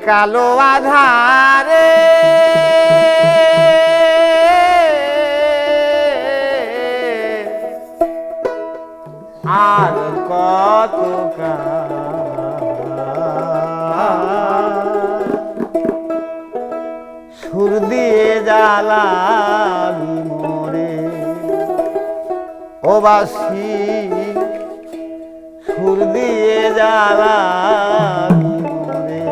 কালো আধারে আর কত সুর দিয়ে জ্বালাবি মোরে ও বাসি সুর দিয়ে জ্বালাবি মোরে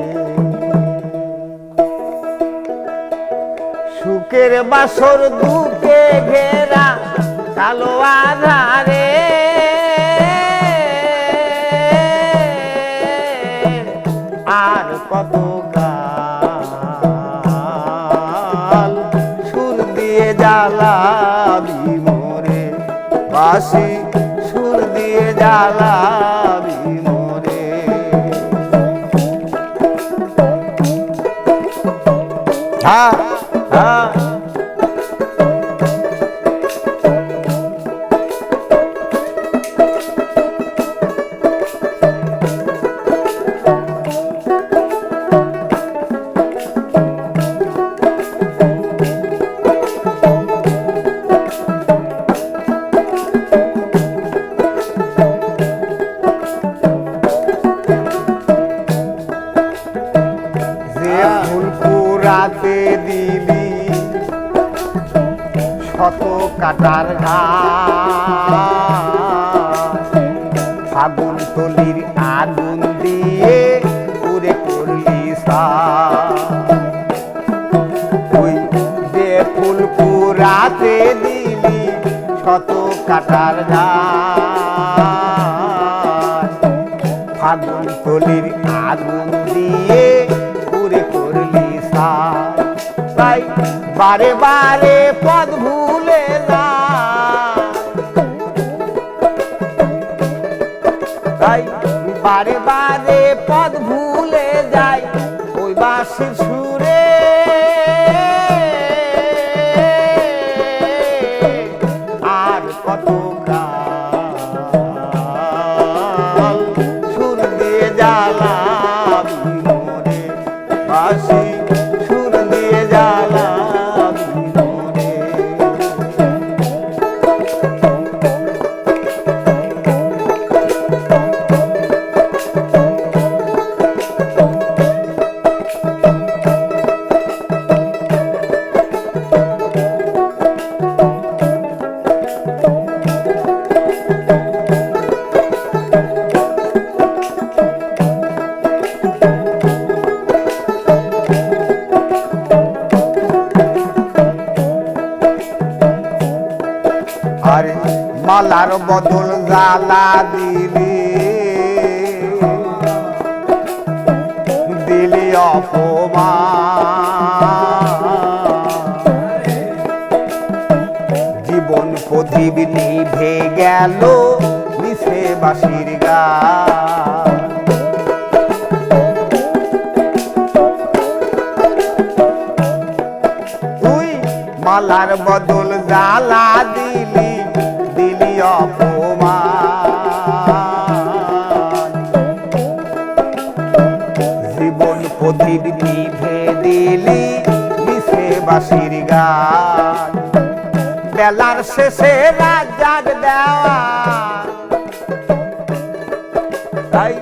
সুখের বাসর দুঃখে ঘেরা কালো আধারে আর কত কাল সুর দিয়ে জ্বালাবি মোরে বাসি সুর দিয়ে জ্বালাবি মোরে হ্যাঁ হ্যাঁ রাতে দিলি শত কাটার ঘাস ফাগুন তলির আগুন দিয়ে পুরে করলি ওই যে ফুল পুরাতে দিলি শত কাটার ঘাস ফাগুন তলির আগুন দিয়ে পুরে করলি তাই বারে বারে পদ ভুলে যা তাই বারে বারে পদ ভুলে যাই ওই বাঁশির সুরে আর কত কাল সুর দিয়ে জ্বালাবি মোরে বাঁশি আরে মালার বদল জ্বালা দিলি দিলি অপমান জীবন প্রদীপ নিভে গেল মিশে বাঁশির গান তুই মালার বদল জ্বালা দিলি দিলি অপমান জীবন প্রদীপ নিভে দিলি মিশে বাঁশির গান বেলার শেষে রাত জাগ দেওয়া তাই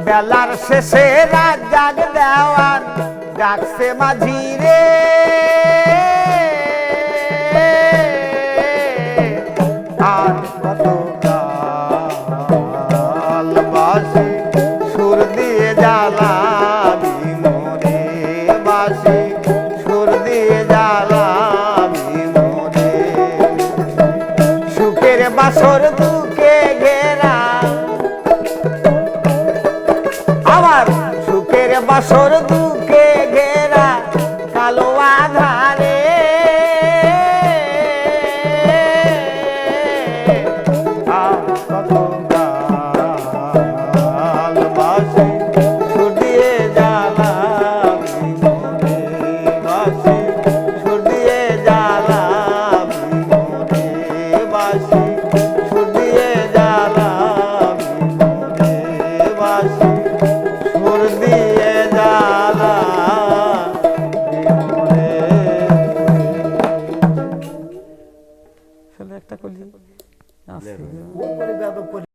বেলার শেষে রাত জাগ দেওয়ার ডাকছে মাঝি রে আর কত কাল বাঁশি সুর দিয়ে জ্বালাবি মোরে বাঁশি সুর দিয়ে জ্বালাবি মোরে সুখের বাসর দুঃখে ঘেরা আবার সুখের বাসর দুঃখে ঘেরা কালো আধারে সুর দিয়ে জ্বালা বলে বেয়াদব করে